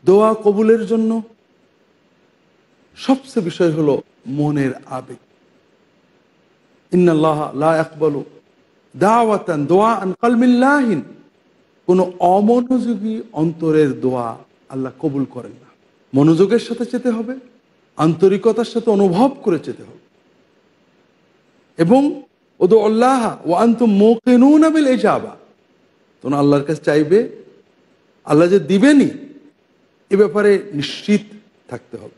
দোয়া কবুলের জন্য সবচেয়ে বিষয় হলো মনের আবেগ। ইন্নাল্লাহ লা ইয়াকবালু দাওয়াতান দুআআন কলবিন লাহিন। কোনো অমনোযোগী অন্তরের দোয়া আল্লাহ কবুল করেন না। মনোযোগের সাথে যেতে হবে, আন্তরিকতার সাথে অনুভব করে যেতে হবে। এবং উদু আল্লাহ ওয়া আনতুম মুকিনুনা বিল ইজাবা, তোমরা আল্লাহর কাছে চাইবে, আল্লাহ যে দিবেনই এ ব্যাপারে নিশ্চিত থাকতে হবে।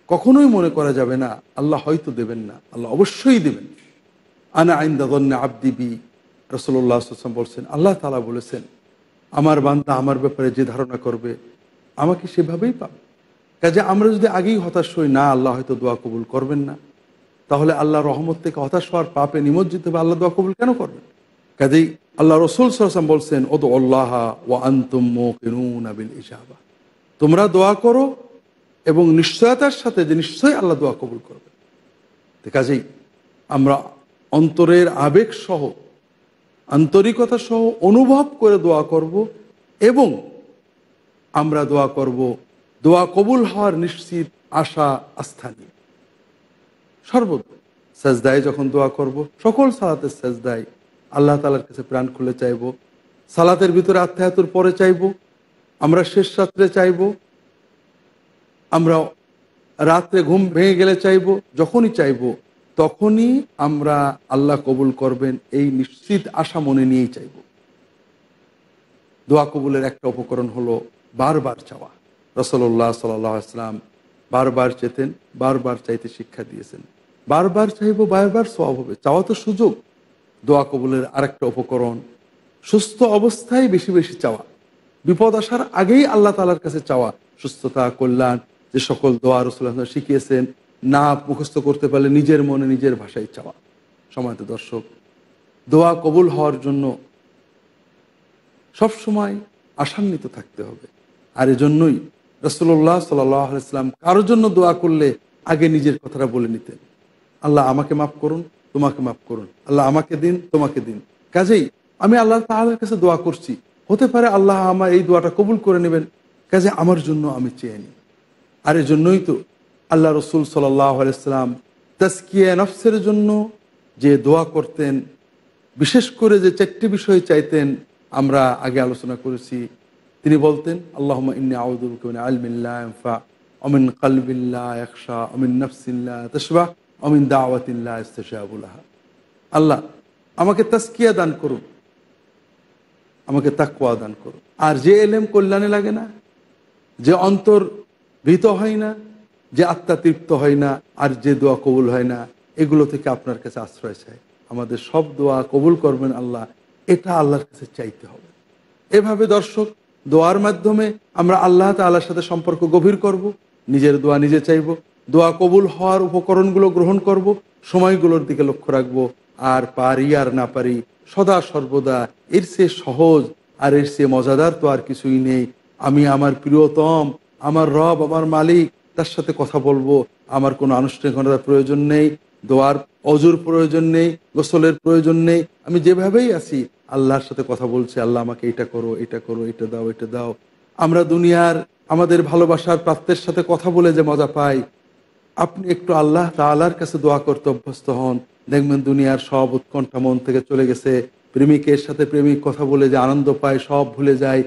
কখনোই মনে করা যাবে না আল্লাহ হয়তো দেবেন না, আল্লাহ অবশ্যই দেবেন। আনা ইনদা যন্নি আবদি বি, রাসূলুল্লাহ সাল্লাল্লাহু আলাইহি ওয়াসাল্লাম বলছেন, আল্লাহ তাআলা বলেছেন আমার বান্দা আমার ব্যাপারে যে ধারণা করবে আমাকে সেভাবেই পাবে। কাজে আমরা যদি আগেই হতাশ হই না আল্লাহ হয়তো দোয়া কবুল করবেন না, তাহলে আল্লাহ রহমত থেকে হতাশ হওয়ার পাপে নিমজ্জিত হবে, আল্লাহ দোয়া কবুল কেন করবেন? কাজেই আল্লাহ রাসূল সাল্লাল্লাহু আলাইহি ওয়াসাল্লাম বলছেন উদু আল্লাহ ওয়া আনতুম মুকিনুনা বিল ইজাবা, তোমরা দোয়া করো এবং নিশ্চয়তার সাথে যে নিশ্চয়ই আল্লাহ দোয়া কবুল করবে। কাজেই আমরা অন্তরের আবেগ সহ আন্তরিকতা সহ অনুভব করে দোয়া করব এবং আমরা দোয়া করব দোয়া কবুল হওয়ার নিশ্চিত আশা আস্থা নিয়ে। সর্বদা সাজদায় যখন দোয়া করব, সকল সালাতের সাজদায় আল্লাহ তাআলার কাছে প্রাণ খুলে চাইব। সালাতের ভিতরে আত্তাহিয়াতুর পরে চাইব, আমরা শেষ রাত্রে চাইব, আমরা রাত্রে ঘুম ভেঙে গেলে চাইব, যখনই চাইব তখনই আমরা আল্লাহ কবুল করবেন এই নিশ্চিত আশা মনে নিয়েই চাইব। দোয়া কবুলের একটা উপকরণ হলো বারবার চাওয়া। রাসূলুল্লাহ সাল্লাল্লাহু আলাইহি ওয়াসাল্লাম বারবার চেতেন, বারবার চাইতে শিক্ষা দিয়েছেন। বারবার চাইব, বারবার সওয়াব হবে। চাওয়া তো সুযোগ। দোয়া কবুলের আরেকটা উপকরণ সুস্থ অবস্থায় বেশি বেশি চাওয়া। বিপদ আসার আগেই আল্লাহ তাআলার কাছে চাওয়া, সুস্থতা, কল্যাণ, যে সকল দোয়া রাসূলুল্লাহ শিখিয়েছেন, না মুখস্থ করতে পারলে নিজের মনে নিজের ভাষায় চাওয়া। সম্মানিত দর্শক, দোয়া কবুল হওয়ার জন্য সবসময় আশান্বিত থাকতে হবে। আর এজন্যই রাসূলুল্লাহ সাল্লাল্লাহু আলাইহি ওয়াসাল্লাম কারোর জন্য দোয়া করলে আগে নিজের কথাটা বলে নিতেন, আল্লাহ আমাকে মাফ করুন, তোমাকে মাফ করুন, আল্লাহ আমাকে দিন, তোমাকে দিন। কাজেই আমি আল্লাহ তাআলার কাছে দোয়া করছি, হতে পারে আল্লাহ আমার এই দোয়াটা কবুল করে নেবেন, কাজে আমার জন্য আমি চেয়ে নিই। আর এজন্যই তো আল্লাহ রসুল সাল্লাল্লাহু আলাইহি ওয়াসাল্লাম তাজকিয়া নফসের জন্য যে দোয়া করতেন, বিশেষ করে যে চারটি বিষয় চাইতেন আমরা আগে আলোচনা করেছি। তিনি বলতেন আল্লাহুম্মা ইন্নী আউযু বিকা মিন ইলমিন লা ইয়ানফা ওয়া মিন কলবিন লা ইয়াখশা ওয়া মিন নাফসিন লা তাশবা ওয়া মিন দাওয়াতিন লা ইস্তাজাবু লাহা। আল্লাহ আমাকে তাজকিয়া দান করুন, আমাকে তাকওয়া দান করুন। আর যে এলেম কল্যাণে লাগে না, যে অন্তর ভীত হয় না, যে আত্মা তৃপ্ত হয় না, আর যে দোয়া কবুল হয় না, এগুলো থেকে আপনার কাছে আশ্রয় চাই। আমাদের সব দোয়া কবুল করবেন আল্লাহ, এটা আল্লাহর কাছে চাইতে হবে। এভাবে দর্শক, দোয়ার মাধ্যমে আমরা আল্লাহ তাআলার সাথে সম্পর্ক গভীর করব, নিজের দোয়া নিজে চাইব, দোয়া কবুল হওয়ার উপকরণগুলো গ্রহণ করব, সময়গুলোর দিকে লক্ষ্য রাখব। আর পারি আর না পারি, সদা সর্বদা এর চেয়ে সহজ আর এর চেয়ে মজাদার তো আর কিছুই নেই। আমি আমার প্রিয়তম, আমার রব, আমার মালিক, তার সাথে কথা বলবো। আমার কোনো আনুষ্ঠানিকতার প্রয়োজন নেই, দোয়ার অজুর প্রয়োজন নেই, গোসলের প্রয়োজন নেই। আমি যেভাবেই আছি আল্লাহর সাথে কথা বলছি, আল্লাহ আমাকে এটা করো, এটা করো, এটা দাও, এটা দাও। আমরা দুনিয়ার আমাদের ভালোবাসার প্রাপ্তের সাথে কথা বলে যে মজা পাই, আপনি একটু আল্লাহ তাআলার কাছে দোয়া করতে অভ্যস্ত হন, দেখবেন দুনিয়ার সব উৎকণ্ঠা মন থেকে চলে গেছে। প্রেমিকের সাথে প্রেমিক কথা বলে যে আনন্দ পায় সব ভুলে যায়।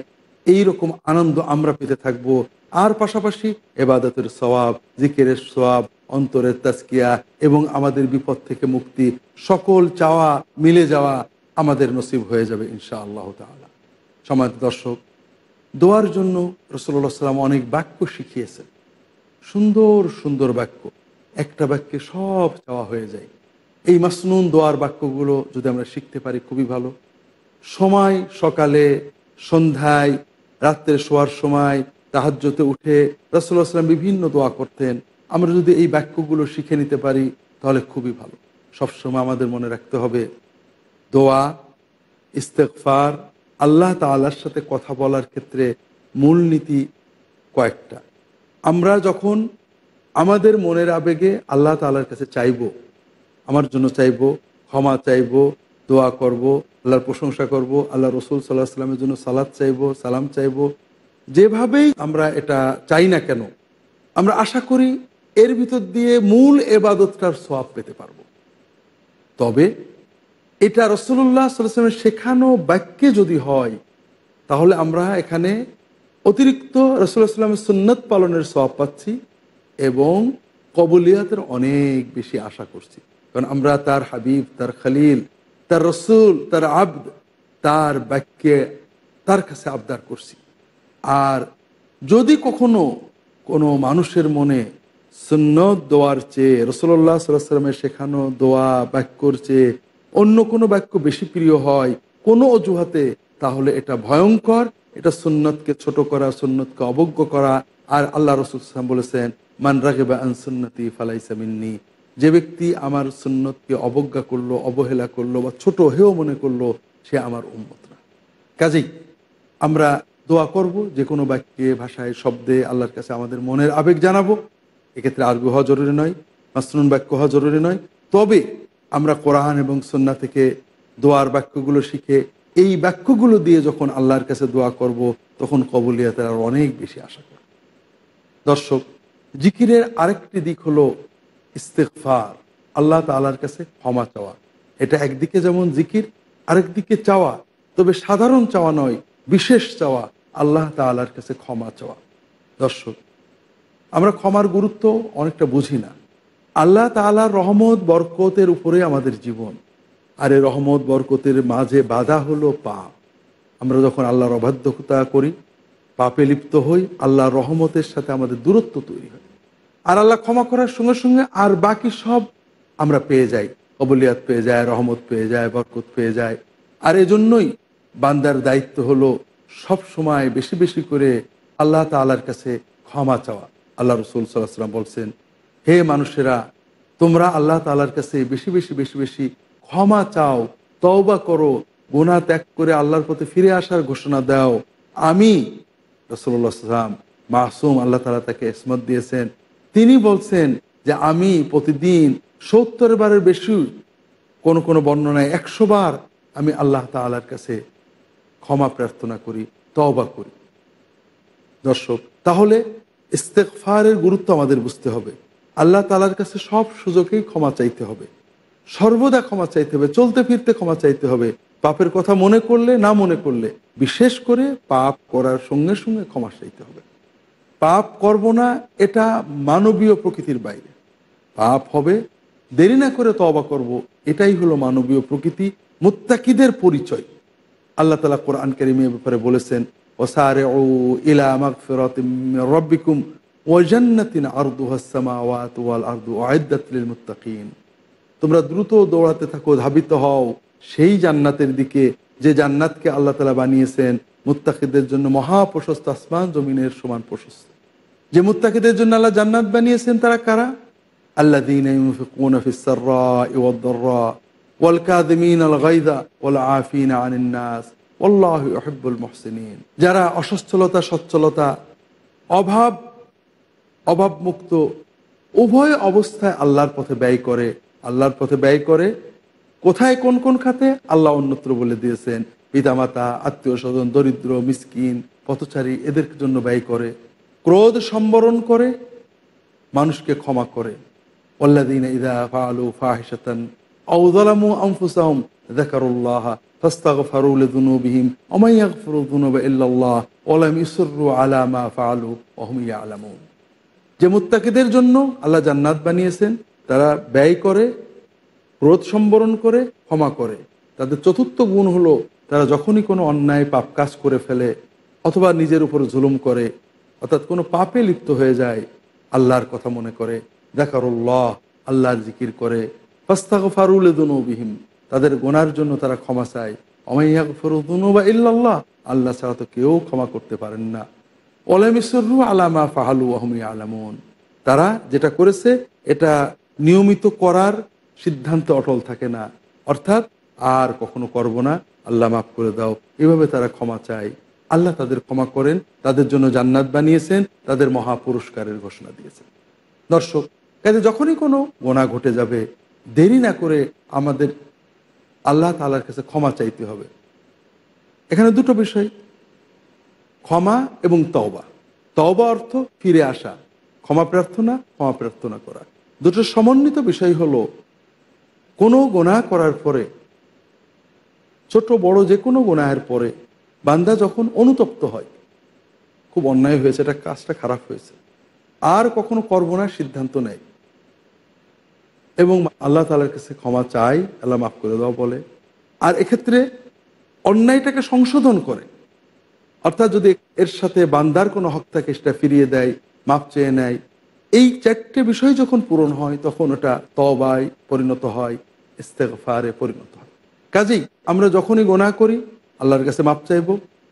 এই রকম আনন্দ আমরা পেতে থাকবো। আর পাশাপাশি ইবাদতের সওয়াব, জিকিরের সওয়াব, অন্তরের তাজকিয়া এবং আমাদের বিপদ থেকে মুক্তি, সকল চাওয়া মিলে যাওয়া আমাদের নসিব হয়ে যাবে ইনশাআল্লাহ তাআলা। সম্মানিত দর্শক, দোয়ার জন্য রাসূলুল্লাহ সাল্লাল্লাহু আলাইহি ওয়াসাল্লাম অনেক বাক্য শিখিয়েছেন, সুন্দর সুন্দর বাক্য। একটা বাক্যে সব চাওয়া হয়ে যায়। এই মাসনুন দোয়ার বাক্যগুলো যদি আমরা শিখতে পারি খুবই ভালো। সময় সকালে, সন্ধ্যায়, রাত্রে শোয়ার সময়, তাহাজ্জুদে উঠে রাসূলুল্লাহ সাল্লাল্লাহু আলাইহি ওয়াসাল্লাম বিভিন্ন দোয়া করতেন। আমরা যদি এই বাক্যগুলো শিখে নিতে পারি তাহলে খুবই ভালো। সবসময় আমাদের মনে রাখতে হবে দোয়া, ইস্তেগফার, আল্লাহ তাআলার সাথে কথা বলার ক্ষেত্রে মূলনীতি কয়েকটা। আমরা যখন আমাদের মনের আবেগে আল্লাহ তাআলার কাছে চাইব, আমার জন্য চাইব, ক্ষমা চাইব, দোয়া করব, আল্লাহর প্রশংসা করব, আল্লাহ রসুল সাল্লাল্লাহু আলাইহি ওয়াসাল্লামের জন্য সালাত চাইব, সালাম চাইব, যেভাবেই আমরা এটা চাই না কেন, আমরা আশা করি এর ভিতর দিয়ে মূল এবাদতটার সওয়াব পেতে পারবো। তবে এটা রাসূলুল্লাহ সাল্লাল্লাহু আলাইহি ওয়াসাল্লামের শেখানো বাক্যে যদি হয়, তাহলে আমরা এখানে অতিরিক্ত রাসূলুল্লাহ সাল্লাল্লাহু আলাইহি ওয়াসাল্লামের সুন্নত পালনের সওয়াব পাচ্ছি এবং কবুলিয়াতের অনেক বেশি আশা করছি। কারণ আমরা তার হাবিব, তার খলিল, তার রসুল, তার আবদ, তার বাক্যে তার কাছে আবদার করছি। আর যদি কখনো কোনো মানুষের মনে সুন্নত দোয়ার চেয়ে রাসূলুল্লাহ সাল্লাল্লাহু আলাইহি ওয়াসাল্লামের শেখানো দোয়া বাক্যর চেয়ে অন্য কোনো বাক্য বেশি প্রিয় হয় কোনো অজুহাতে, তাহলে এটা ভয়ঙ্কর, এটা সুন্নতকে ছোট করা, সুন্নতকে অবজ্ঞ করা। আর আল্লাহ রাসূল সাল্লাল্লাহু আলাইহি ওয়াসাল্লাম বলেছেন, মান রাগিবা আন সুন্নতি ফালাইসা মিন্নি, যে ব্যক্তি আমার সুন্নতকে অবজ্ঞা করলো, অবহেলা করলো বা ছোট হেয় মনে করলো, সে আমার উম্মত না। কাজেই আমরা দোয়া করব, যে কোনো বাক্যে, ভাষায়, শব্দে আল্লাহর কাছে আমাদের মনের আবেগ জানাবো। এক্ষেত্রে আরবি হওয়া জরুরি নয়, মাসনুন বাক্য হওয়া জরুরি নয়। তবে আমরা কোরআন এবং সুন্নাহ থেকে দোয়ার বাক্যগুলো শিখে এই বাক্যগুলো দিয়ে যখন আল্লাহর কাছে দোয়া করব, তখন কবুলিয়াতের আর অনেক বেশি আশা করব। দর্শক, জিকিরের আরেকটি দিক হলো ইস্তিগফার, আল্লাহ তাআলার কাছে ক্ষমা চাওয়া। এটা একদিকে যেমন জিকির, আরেকদিকে চাওয়া, তবে সাধারণ চাওয়া নয়, বিশেষ চাওয়া, আল্লাহ তাআলার কাছে ক্ষমা চাওয়া। দর্শক, আমরা ক্ষমার গুরুত্ব অনেকটা বুঝি না। আল্লাহ তাআলার রহমত বরকতের উপরে আমাদের জীবন, আর এই রহমত বরকতের মাঝে বাধা হলো পাপ। আমরা যখন আল্লাহর অবাধ্যতা করি, পাপে লিপ্ত হই, আল্লাহর রহমতের সাথে আমাদের দূরত্ব তৈরি হয়। আর আল্লাহ ক্ষমা করার সঙ্গে সঙ্গে আর বাকি সব আমরা পেয়ে যাই, কবুলিয়াত পেয়ে যায়, রহমত পেয়ে যায়, বরকত পেয়ে যায়। আর এজন্যই বান্দার দায়িত্ব হলো সব সময় বেশি বেশি করে আল্লাহ তাআলার কাছে ক্ষমা চাওয়া। আল্লাহ রাসূল সাল্লাল্লাহু আলাইহি ওয়াসাল্লাম বলছেন, হে মানুষেরা, তোমরা আল্লাহ তাআলার কাছে বেশি বেশি বেশি বেশি ক্ষমা চাও, তওবা করো, গুনাহ ত্যাগ করে আল্লাহর পথে ফিরে আসার ঘোষণা দাও। আমি রাসূলুল্লাহ সাল্লাল্লাহু আলাইহি ওয়াসাল্লাম মাসুম, আল্লাহ তাআলা তাকে ইসমত দিয়েছেন, তিনি বলছেন যে আমি প্রতিদিন ৭০ বারের বেশি, কোন কোন বর্ণনায় ১০০ বার আমি আল্লাহ তাআলার কাছে ক্ষমা প্রার্থনা করি, তওবা করি। দর্শক, তাহলে ইস্তেগফারের গুরুত্ব আমাদের বুঝতে হবে। আল্লাহ তাআলার কাছে সব সুযোগেই ক্ষমা চাইতে হবে, সর্বদা ক্ষমা চাইতে হবে, চলতে ফিরতে ক্ষমা চাইতে হবে, পাপের কথা মনে করলে, না মনে করলে, বিশেষ করে পাপ করার সঙ্গে সঙ্গে ক্ষমা চাইতে হবে। পাপ করব না, এটা মানবীয় প্রকৃতির বাইরে। পাপ হবে, দেরি না করে তওবা করব, এটাই হলো মানবীয় প্রকৃতি, মুত্তাকিদের পরিচয়। আল্লাহ তাআলা কোরআন কারীমে এ ব্যাপারে বলেছেন, ওয়াসারিউ ইলা মাগফিরাতিম মির রাব্বিকুম ওয়া জান্নাতিন আরদুহাস সামাওয়াতু ওয়াল আরদু উইদ্দাত লিল মুত্তাকিন। তোমরা দ্রুত দৌড়াতে থাকো, ধাবিত হও সেই জান্নাতের দিকে, যে জান্নাতকে আল্লাহ তাআলা বানিয়েছেন মুত্তাকিদের জন্য মহা প্রশস্ত, আসমান জমিনের সমান প্রশস্ত। যে মুত্তাকিদের জন্য আল্লাহ জান্নাত বানিয়েছেন তারা কারা? আল্লাযীনা ইউনফিকুনা ফিস সাররাই ওয়াদ দাররা ওয়াল কাযিমিনাল গায়যা ওয়াল আফিনা আনিন নাস ওয়াল্লাহু ইউহিব্বুল মুহসিনিন। যারা অসচ্ছলতা, সচ্ছলতা, অভাবমুক্ত উভয় অবস্থায় আল্লাহর পথে ব্যয় করে, আল্লাহর পথে ব্যয় করে। কোথায়, কোন কোন খাতে? আল্লাহ অন্যত্র বলে দিয়েছেন, পিতামাতা, আত্মীয় স্বজন, দরিদ্র, মিসকিন, পথচারী, এদের জন্য ব্যয় করে। ক্রোধ সম্বরণ করে, মানুষকে ক্ষমা করে। ওয়াল্লাযীনা ইযা ফাআলু ফাহিশাতান আও যালামু আনফুসাহুম যাকারুল্লাহা ফাস্তাগফারু লিযুনুবিহিম ওয়া মান ইয়াগফিরু যুনুবা ইল্লাল্লাহ ওয়া লাম ইউসিররু আলা মা ফাআলু ওয়া হুম ইয়ালামুন। যে মুত্তাকিদের জন্য আল্লাহ জান্নাত বানিয়েছেন, তারা ব্যয় করে, ক্রোধ সম্বরণ করে, ক্ষমা করে। তাদের চতুর্থ গুণ হলো, তারা যখনই কোনো অন্যায় পাপ কাজ করে ফেলে অথবা নিজের উপর জুলুম করে, অর্থাৎ কোনো পাপে লিপ্ত হয়ে যায়, আল্লাহর কথা মনে করে, যাকারুল্লাহ, আল্লাহর জিকির করে, ফাস্তাগফারু লিযুনুবিহিম, তাদের গুনার জন্য তারা ক্ষমা চায়। ওয়া মান ইয়াগফিরু যুনুবা ইল্লাল্লাহ, আল্লাহ ছাড়া তো কেউ ক্ষমা করতে পারেন না। ওয়া লাম ইউসিররু আলা মা ফাআলু ওয়া হুম ইয়ালামুন, তারা যেটা করেছে এটা নিয়মিত করার সিদ্ধান্তে অটল থাকে না, অর্থাৎ আর কখনো করব না, আল্লাহ মাফ করে দাও, এভাবে তারা ক্ষমা চায়। আল্লাহ তাদের ক্ষমা করেন, তাদের জন্য জান্নাত বানিয়েছেন, তাদের মহা পুরস্কারের ঘোষণা দিয়েছেন। দর্শক, কাজে যখনই কোনো গুনাহ ঘটে যাবে, দেরি না করে আমাদের আল্লাহ তাআলার কাছে ক্ষমা চাইতে হবে। এখানে দুটো বিষয়, ক্ষমা এবং তওবা। তওবা অর্থ ফিরে আসা, ক্ষমা প্রার্থনা করা। দুটো সমন্বিত বিষয় হলো, কোনো গুনাহ করার পরে, ছোট বড় যে কোনো গুনাহের পরে বান্দা যখন অনুতপ্ত হয়, খুব অন্যায় হয়েছে, এটা কাজটা খারাপ হয়েছে, আর কখনো করবো না সিদ্ধান্ত নেয় এবং আল্লাহ তাআলার কাছে ক্ষমা চায়, আল্লাহ মাফ করে দাও বলে, আর এক্ষেত্রে অন্যায়টাকে সংশোধন করে, অর্থাৎ যদি এর সাথে বান্দার কোনো হক থাকে সেটা ফিরিয়ে দেয়, মাপ চেয়ে নেয়, এই চারটে বিষয় যখন পূরণ হয় তখন ওটা তওবায় পরিণত হয়, ইস্তেগফারে পরিণত হয়। কাজেই আমরা যখনই গুনাহ করি আল্লাহর কাছে মাপ চাইব,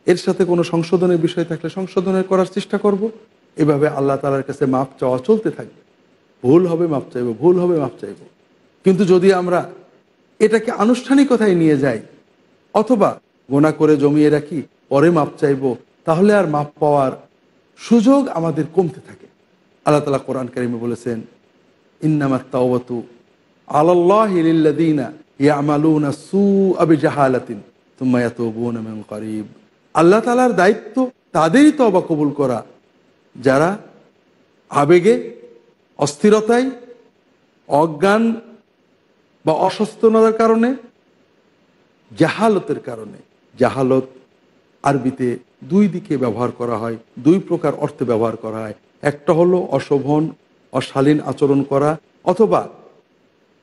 এর সাথে কোনো সংশোধনের বিষয় থাকলে সংশোধনের করার চেষ্টা করব, এভাবে আল্লাহ তাআলার কাছে মাপ চাওয়া চলতে থাকবে। ভুল হবে মাপ চাইব, ভুল হবে মাপ চাইব। কিন্তু যদি আমরা এটাকে আনুষ্ঠানিকতায় নিয়ে যাই অথবা গুনাহ করে জমিয়ে রাখি, পরে মাপ চাইব, তাহলে আর মাপ পাওয়ার সুযোগ আমাদের কমতে থাকে। আল্লাহ তাআলা কোরআন কারিমে বলেছেন, ইন্নামাত তাওবাতু আলাল্লাহি লিল্লাযিনা ইয়ামালুনা সুআ বিজাহালাতিন সুম্মা ইয়াতুবুনা মিন করিব। আল্লাহ তাআলার দায়িত্ব তাদেরই তওবা কবুল করা যারা আবেগে, অস্থিরতায়, অজ্ঞান বা অসচেতনতার কারণে, জাহালতের কারণে, জাহালত আরবিতে দুই দিকে ব্যবহার করা হয়, দুই প্রকার অর্থে ব্যবহার করা হয়। একটা হলো অশোভন, অশালীন আচরণ করা, অথবা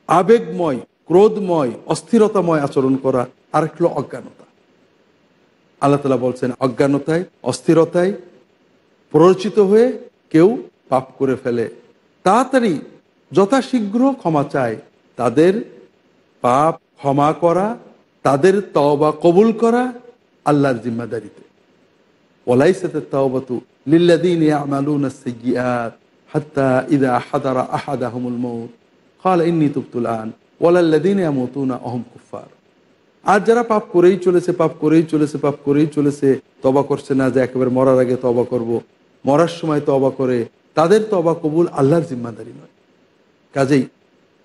আবেগময়, ক্রোধময়, অস্থিরতাময় আচরণ করা, আর একটা হলো অজ্ঞানতা। আল্লাহ তাআলা বলছেন, অজ্ঞানতায়, অস্থিরতায় প্ররোচিত হয়ে কেউ পাপ করে ফেলে, তাড়াতাড়ি যথাশীঘ্র ক্ষমা চায়, তাদের পাপ ক্ষমা করা, তাদের তওবা কবুল করা আল্লাহর জিম্মাদারিতে। ওয়ালাইসাত আত-তাওবাতু লিল্লাযিনা ইয়ামালুনা আস-সাইয়্যাত হাত্তা ইযা হাদারা আহাদাহুমুল মাউত ক্বালা ইন্নী তুবতু আল-আন ওয়ালাল্লাযিনা ইয়ামুতুনা ওয়া হুম কুফফার। আর যারা পাপ করেই চলেছে, তওবা করছে না যে একেবারে মরার আগে তওবা করব, মরার সময় তওবা করে, তাদের তওবা কবুল আল্লাহর জিম্মাদারি নয়। কাজেই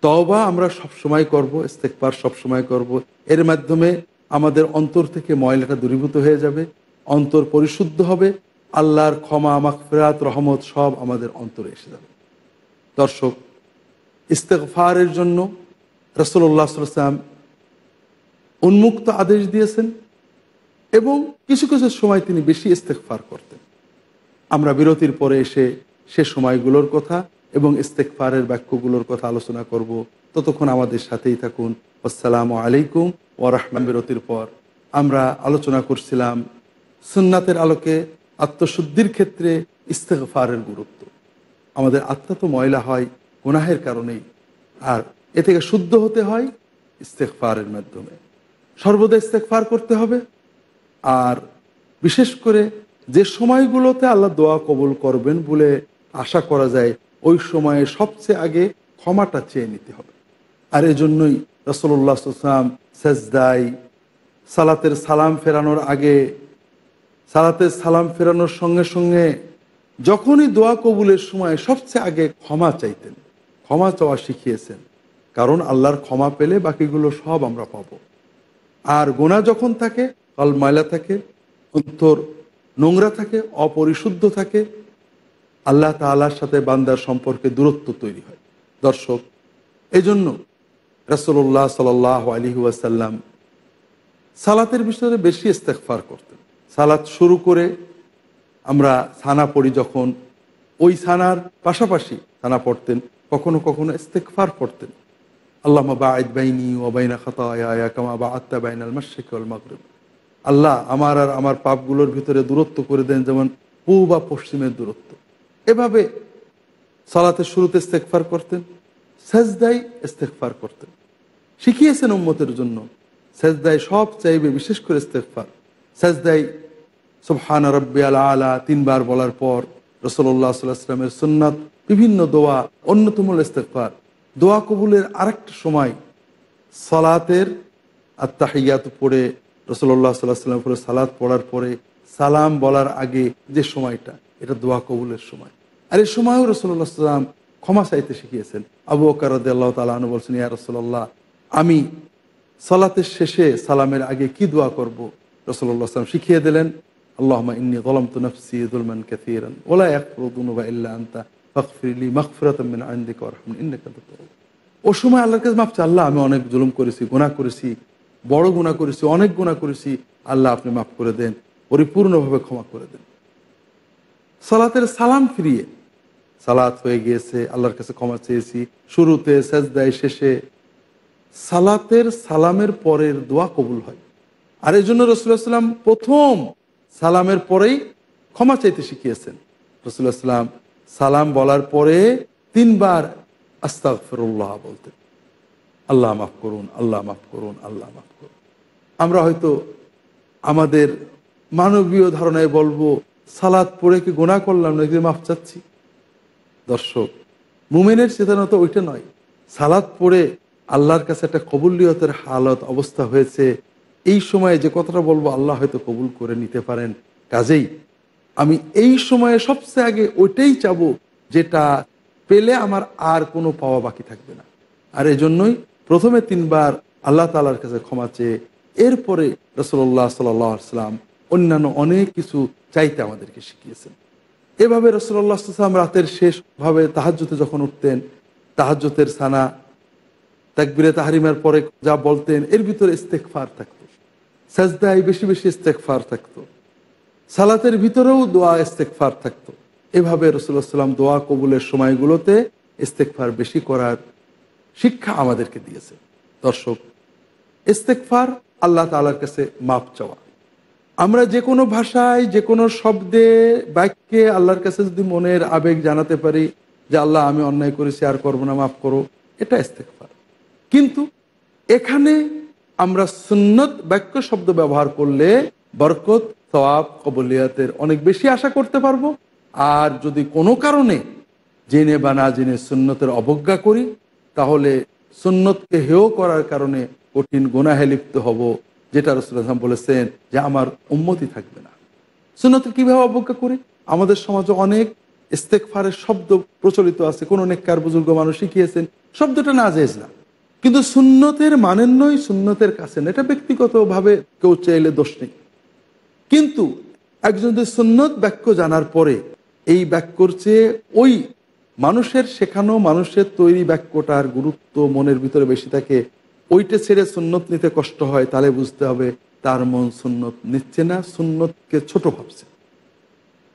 তওবা আমরা সবসময় করব, ইস্তেগফার সবসময় করব। এর মাধ্যমে আমাদের অন্তর থেকে ময়লাটা দূরীভূত হয়ে যাবে, অন্তর পরিশুদ্ধ হবে, আল্লাহর ক্ষমা, মাগফিরাত, রহমত সব আমাদের অন্তরে এসে যাবে। দর্শক, ইস্তেগফারের জন্য রাসূলুল্লাহ সাল্লাল্লাহু আলাইহি ওয়াসাল্লাম উন্মুক্ত আদেশ দিয়েছেন এবং কিছু কিছু সময় তিনি বেশি ইস্তেগফার করতেন। আমরা বিরতির পরে এসে সে সময়গুলোর কথা এবং ইস্তেগফারের বাক্যগুলোর কথা আলোচনা করব। ততক্ষণ আমাদের সাথেই থাকুন। আসসালামু আলাইকুম ওয়া রাহমাতুল্লাহ। বিরতির পর আমরা আলোচনা করছিলাম সুন্নাতের আলোকে আত্মশুদ্ধির ক্ষেত্রে ইস্তেগফারের গুরুত্ব। আমাদের আত্মা তো ময়লা হয় গুনাহের কারণেই, আর এ থেকে শুদ্ধ হতে হয় ইস্তেগফারের মাধ্যমে। সর্বদা ইস্তেগফার করতে হবে, আর বিশেষ করে যে সময়গুলোতে আল্লাহ দোয়া কবুল করবেন বলে আশা করা যায়, ওই সময়ে সবচেয়ে আগে ক্ষমাটা চেয়ে নিতে হবে। আর এজন্যই রাসূলুল্লাহ সাল্লাল্লাহু আলাইহি ওয়াসাল্লাম সেজদায়, সালাতের সালাম ফেরানোর আগে, সালাতের সালাম ফেরানোর সঙ্গে সঙ্গে যখনই দোয়া কবুলের সময় সবচেয়ে আগে ক্ষমা চাইতেন, ক্ষমা চাওয়া শিখিয়েছেন। কারণ আল্লাহর ক্ষমা পেলে বাকিগুলো সব আমরা পাবো। আর গুনাহ যখন থাকে, কল ময়লা থাকে, অন্তর নোংরা থাকে, অপরিশুদ্ধ থাকে, আল্লাহ তাআলার সাথে বান্দার সম্পর্কে দূরত্ব তৈরি হয়। দর্শক, এজন্য রাসূলুল্লাহ সাল্লাল্লাহু আলাইহি ওয়াসাল্লাম সালাতের বিষয়ে বেশি ইস্তেগফার করতেন। সালাত শুরু করে আমরা সানা পড়ি, যখন ওই সানার পাশাপাশি সানা পড়তেন, কখনো কখনো ইস্তেগফার পড়তেন। আল্লাহুম্মা বা'id বাইনি ওয়া বাইনা খাতায়ায়া কামা বা'আদতা বাইনাল মাশরিকি ওয়াল মাগরিব। আল্লাহ, আমার আর আমার পাপগুলোর ভিতরে দূরত্ব করে দেন যেমন পূব বা পশ্চিমের দূরত্ব। এভাবে সালাতের শুরুতে ইস্তেগফার করতেন, সেজদায় ইস্তেগফার করতেন। শিখিয়েছেন উম্মতের জন্য সেজদায় সব চাইবে বিশেষ করে ইস্তেগফার। সেজদায় সুবহানা রাব্বিয়াল আলা 3 বার বলার পর রাসূলুল্লাহ সাল্লাল্লাহু আলাইহি ওয়াসাল্লামের সুন্নাত বিভিন্ন দোয়া, অন্যতম হলো ইস্তেগফার। দোয়া কবুলের আরেকটা সময় সালাতের আত-তাহিয়াত পড়ে রাসূলুল্লাহ সাল্লাল্লাহু আলাইহি ওয়াসাল্লাম পরে সালাত পড়ার পরে সালাম বলার আগে যে সময়টা, এটা দোয়া কবুলের সময়। আর এই সময়ও রাসূলুল্লাহ সাল্লাল্লাহু আলাইহি ওয়াসাল্লাম ক্ষমা চাইতে শিখিয়েছেন। আবু বকর রাদিয়াল্লাহু তাআলা আনহু বলছেন, ইয়া রাসূলুল্লাহ, আমি সালাতের শেষে সালামের আগে কি দোয়া করব? রাসূলুল্লাহ সাল্লাল্লাহু আলাইহি ওয়াসাল্লাম শিখিয়ে দিলেন, আল্লাহুম্মা ইন্নী যালামতু নাফসি যুলমান কাসীরান ওয়া লা ইয়াগফিরু যুনুবা ইল্লা আনতা ফাগফির লি মাগফিরাতাম মিন ইনদিকা ওয়ারহামনি ইন্নাকা আনতাত তাওয়াব। ও সময় আল্লাহর কাছে মাপ চাই, আল্লাহ আমি অনেক জুলুম করেছি, গুনাহ করেছি, বড় গুনাহ করেছি, অনেক গুনাহ করেছি, আল্লাহ আপনি মাফ করে দেন, পরিপূর্ণভাবে ক্ষমা করে দেন। সালাতের সালাম ফিরিয়ে, সালাত হয়ে গিয়েছে, আল্লাহর কাছে ক্ষমা চেয়েছি, শুরুতে, সেজদায়, শেষে, সালাতের সালামের পরের দোয়া কবুল হয়। আর এই জন্য রাসূলুল্লাহ সাল্লাল্লাহু আলাইহি ওয়াসাল্লাম প্রথম সালামের পরেই ক্ষমা চাইতে শিখিয়েছেন। রাসূলুল্লাহ সাল্লাল্লাহু আলাইহি ওয়াসাল্লাম সালাম বলার পরে 3 বার আস্তাগফিরুল্লাহ বলতেন, আল্লাহ মাফ করুন, আল্লাহ মাফ করুন, আল্লাহ মাফ করুন। আমরা হয়তো আমাদের মানবীয় ধারণায় বলবো, সালাত পড়ে কি গুনাহ করলাম নাকি মাফ চাচ্ছি? দর্শক, মুমিনের চেতনা তো ওইটা নয়। সালাত পড়ে আল্লাহর কাছে একটা কবুলিয়তের হালত অবস্থা হয়েছে, এই সময়ে যে কথাটা বলবো আল্লাহ হয়তো কবুল করে নিতে পারেন। কাজেই আমি এই সময়ে সবচেয়ে আগে ওইটাই চাবো যেটা পেলে আমার আর কোনো পাওয়া বাকি থাকবে না। আর এই জন্যই প্রথমে 3 বার আল্লাহ তাআলার কাছে ক্ষমা চেয়ে এরপরে রাসূলুল্লাহ সাল্লাল্লাহু আলাইহি ওয়াসাল্লাম অন্যান্য অনেক কিছু চাইতে আমাদেরকে শিখিয়েছেন। এভাবে রাসূলুল্লাহ সাল্লাল্লাহু আলাইহি ওয়াসাল্লাম রাতের শেষভাবে তাহাজ্জুদে যখন উঠতেন, তাহাজ্জুদের সানা, তাকবীরে তাহরিমের পরে যা বলতেন এর ভিতরে ইস্তেগফার থাকতো, সাজদায় বেশি বেশি ইস্তেগফার থাকতো, সালাতের ভিতরেও দোয়া ইস্তেগফার থাকতো। এভাবে রাসূলুল্লাহ সাল্লাল্লাহু আলাইহি ওয়াসাল্লাম দোয়া কবুলের সময়গুলোতে ইস্তেগফার বেশি করার শিক্ষা আমাদেরকে দিয়েছে। দর্শক, ইস্তেগফার আল্লাহ তাআলার কাছে মাপ চাওয়া। আমরা যে কোনো ভাষায়, যে কোনো শব্দে, বাক্যে আল্লাহর কাছে যদি মনের আবেগ জানাতে পারি যে আল্লাহ আমি অন্যায় করেছি, আর করবো না, মাফ করো, এটা ইস্তেগফার। কিন্তু এখানে আমরা সুন্নত বাক্য শব্দ ব্যবহার করলে বরকত, সওয়াব, কবুলিয়াতের অনেক বেশি আশা করতে পারবো। আর যদি কোনো কারণে জেনে বা না জেনে সুন্নতের অবজ্ঞা করি, তাহলে সুন্নতকে হেয় করার কারণে কঠিন গুনাহে লিপ্ত হব, যেটা রাসূলুল্লাহ সাল্লাল্লাহু আলাইহি ওয়াসাল্লাম বলেছেন যে আমার উম্মতি থাকবে না। সুন্নতকে কীভাবে অবজ্ঞা করি? আমাদের সমাজে অনেক ইস্তেগফারের শব্দ প্রচলিত আছে, কোনো নেককার বুজুর্গ মানুষ শিখিয়েছেন, শব্দটা নাজেজ না, কিন্তু সুন্নতের মানেন নয়, সুন্নতের কাছে না, এটা ব্যক্তিগতভাবে কেউ চাইলে দোষ নেই। কিন্তু একজন যদি সুন্নত বাক্য জানার পরে এই বাক্যর চেয়ে ওই মানুষের শেখানো, মানুষের তৈরি বাক্যটার গুরুত্ব মনের ভিতরে বেশি থাকে, ওইটা ছেড়ে সুন্নত নিতে কষ্ট হয়, তাহলে বুঝতে হবে তার মন সুন্নত নিচ্ছে না, সুন্নতকে ছোট ভাবছে।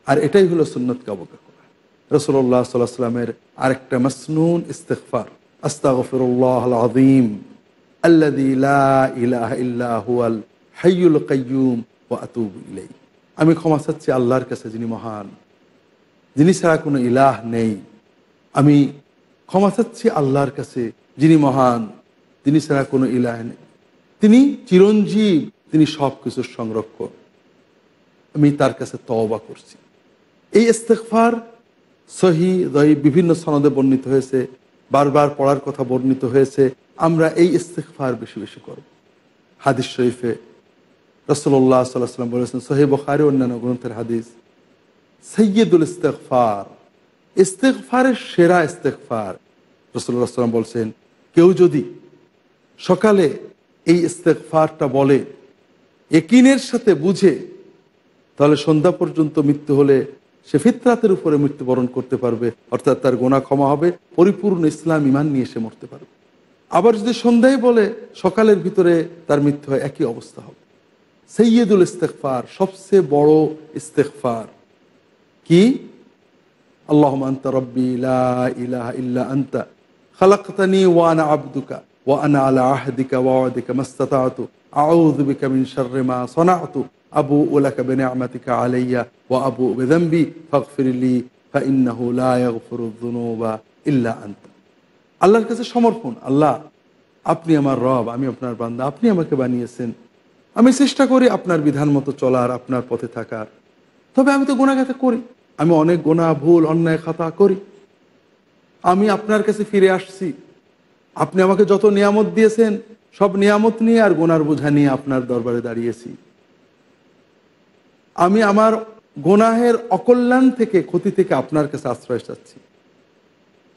আর এটাই হলো সুন্নতকে অবজ্ঞা করা। রাসূলুল্লাহ সাল্লাল্লাহু আলাইহি ওয়াসাল্লামের আরেকটা মাসনুন ইস্তিগফার, আস্তাগফিরুল্লাহাল আযীম আল্লাযী লা ইলাহা ইল্লা হুয়াল হাইয়ুল কাইয়্যুম ওয়া আতুবু ইলাইহি। আমি ক্ষমা চাচ্ছি আল্লাহর কাছে যিনি মহান, যিনি ছাড়া কোনো ইলাহ নেই। আমি ক্ষমা চাচ্ছি আল্লাহর কাছে যিনি মহান, তিনি ছাড়া কোনো ইলাহ নেই, তিনি চিরঞ্জীব, তিনি সব কিছুর সংরক্ষক। আমি তার কাছে তওবা করছি। এই ইস্তিগফার সহিহ দঈফ বিভিন্ন সনদে বর্ণিত হয়েছে, বারবার পড়ার কথা বর্ণিত হয়েছে। আমরা এই ইস্তিগফার বেশি বেশি করব। হাদিস শরীফে রাসূলুল্লাহ সাল্লাল্লাহু আলাইহি ওয়াসাল্লাম বলেছেন, সহিহ বুখারী অন্যান্য গ্রন্থের হাদিস, সাইয়্যিদুল ইস্তিগফার, ইস্তিগফারের সেরা ইস্তিগফার। রাসূলুল্লাহ সাল্লাল্লাহু আলাইহি ওয়াসাল্লাম বলছেন, কেউ যদি সকালে এই ইস্তিগফারটা বলে ইয়াকিনের সাথে বুঝে, তাহলে সন্ধ্যা পর্যন্ত মৃত্যু হলে সে ফিতরাতের উপরে মৃত্যুবরণ করতে পারবে, অর্থাৎ তার গুনাহ ক্ষমা হবে, পরিপূর্ণ ইসলাম ঈমান নিয়ে সে মরতে পারবে। আবার যদি সন্ধ্যায় বলে সকালের ভিতরে তার মৃত্যু হয়, একই অবস্থা হবে। সাইয়্যিদুল ইস্তিগফার, সবচেয়ে বড় ইস্তিগফার কি? আল্লাহুম্মা আনতা রাব্বি লা ইলাহা ইল্লা আনতা খালাকতানি ওয়া আনা আবদুকা ওয়া আনা আলা আহদিকা ওয়া ওয়াদিকা মাসতাতা'তু আউযু বিকা মিন শাররি মা সানা'তু আবুউ লাকা বিনি'মাতিকা আলাইয়া ওয়া আবুউ বিযামবি ফাগফির লি ফাইন্নাহু লা ইয়াগফিরুয যুনুবা ইল্লা আনতা। আল্লাহর কাছে সমর্পণ। আল্লাহ, আপনি আমার রব, আমি আপনার বান্দা, আপনি আমাকে বানিয়েছেন, আমি চেষ্টা করি আপনার বিধান মতো চলার, আপনার পথে থাকার। তবে আমি তো গুনাহগার করি, আমি অনেক গুনাহ, ভুল, অন্যায়, খাতা করি। আমি আপনার কাছে ফিরে আসছি, আপনি আমাকে যত নিয়ামত দিয়েছেন সব নিয়ামত নিয়ে আর গুনার বোঝা নিয়ে আপনার দরবারে দাঁড়িয়েছি। আমি আমার গুনাহের অকল্যাণ থেকে, ক্ষতি থেকে আপনার কাছে আশ্রয় চাচ্ছি,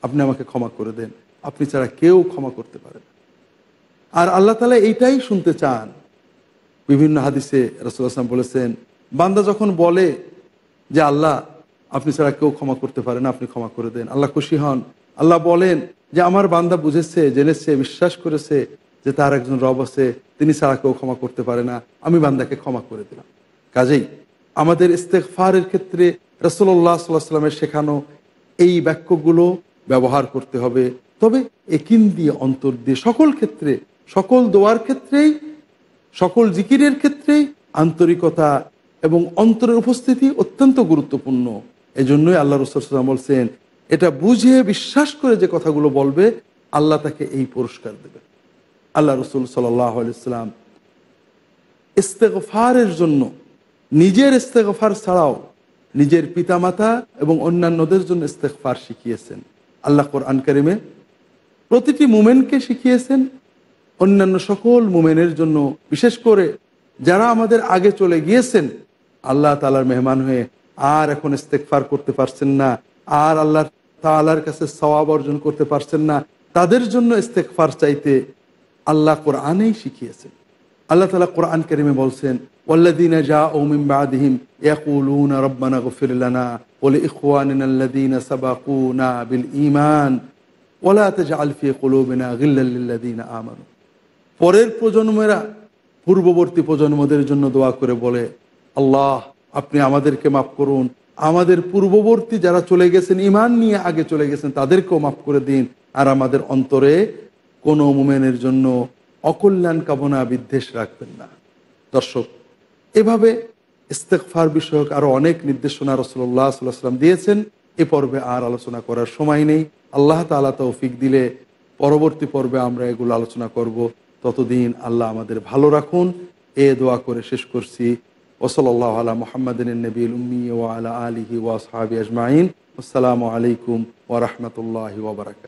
আপনি আমাকে ক্ষমা করে দেন, আপনি ছাড়া কেউ ক্ষমা করতে পারে না। আর আল্লাহ তাআলা এইটাই শুনতে চান। বিভিন্ন হাদিসে রাসূলুল্লাহ সাল্লাল্লাহু আলাইহি ওয়াসাল্লাম বলেছেন, বান্দা যখন বলে যে আল্লাহ আপনি ছাড়া কেউ ক্ষমা করতে পারে না, আপনি ক্ষমা করে দেন, আল্লাহ খুশি হন। আল্লাহ বলেন যে আমার বান্দা বুঝেছে, জেনেছে, বিশ্বাস করেছে যে তার একজন রব আছে, তিনি ছাড়া কেউ ক্ষমা করতে পারে না, আমি বান্দাকে ক্ষমা করে দিলাম। কাজেই আমাদের ইস্তেগফারের ক্ষেত্রে রাসূলুল্লাহ সাল্লাল্লাহু আলাইহি ওয়াসাল্লামের শেখানো এই বাক্যগুলো ব্যবহার করতে হবে। তবে একিন দিয়ে, অন্তর দিয়ে, সকল ক্ষেত্রে, সকল দোয়ার ক্ষেত্রেই, সকল জিকিরের ক্ষেত্রেই আন্তরিকতা এবং অন্তরের উপস্থিতি অত্যন্ত গুরুত্বপূর্ণ। এজন্যই আল্লাহ রাসূল সাল্লাল্লাহু আলাইহি ওয়াসাল্লাম বলছেন, এটা বুঝে বিশ্বাস করে যে কথাগুলো বলবে আল্লাহ তাকে এই পুরস্কার দেবে। আল্লাহ রাসূল সাল্লাল্লাহু আলাইহি ওয়াসাল্লাম ইস্তেগফারের জন্য, নিজের ইস্তেগফার ছাড়াও নিজের পিতামাতা এবং অন্যান্যদের জন্য ইস্তেগফার শিখিয়েছেন। আল্লাহ কোরআন কারিমে প্রতিটি মুমিনকে শিখিয়েছেন, অন্যান্য সকল মুমিনের জন্য, বিশেষ করে যারা আমাদের আগে চলে গিয়েছেন, আল্লাহ তাআলার মেহমান হয়ে আর এখন ইস্তেগফার করতে পারছেন না, আর আল্লাহ তাআলার কাছে সওয়াব অর্জন করতে পারছেন না, তাদের জন্য ইস্তেগফার চাইতে আল্লাহ কোরআনেই শিখিয়েছেন। আল্লাহ তাআলা কোরআন কারিমে বলছেন, ওয়াল্লাযীনা জাউ মিন বা'দিহিম ইয়াকুলুনা রাব্বানা ইগফির লানা ওয়া লিইখওয়ানিনা আল্লাযীনা সাবাকুনা বিল ঈমান ওয়া লা তাজআল ফী কুলুবিনা গিল্লাল লিল্লাযীনা আমানু। পরের প্রজন্মেরা পূর্ববর্তী প্রজন্মদের জন্য দোয়া করে বলে, আল্লাহ আপনি আমাদেরকে মাফ করুন, আমাদের পূর্ববর্তী যারা চলে গেছেন, ঈমান নিয়ে আগে চলে গেছেন, তাদেরকেও মাফ করে দিন, আর আমাদের অন্তরে কোনো মুমিনের জন্য অকল্যাণ কামনা বিদ্বেষ রাখবেন না। দর্শক, এভাবে ইস্তেগফার বিষয়ক আরও অনেক নির্দেশনা রাসূলুল্লাহ সাল্লাল্লাহু আলাইহি ওয়াসাল্লাম দিয়েছেন। এ পর্বে আর আলোচনা করার সময় নেই। আল্লাহ তাআলা তৌফিক দিলে পরবর্তী পর্বে আমরা এগুলো আলোচনা করব। ততদিন আল্লাহ আমাদের ভালো রাখুন, এ দোয়া করে শেষ করছি। ওয়া সাল্লাল্লাহু আলা মুহাম্মাদিন নবিয়্যিল উম্মি ওয়া আলা আলিহি ওয়া আসহাবিহি আজমাইন। আসসালামু আলাইকুম ওয়া রাহমাতুল্লাহি ওয়া বারাকাতুহু।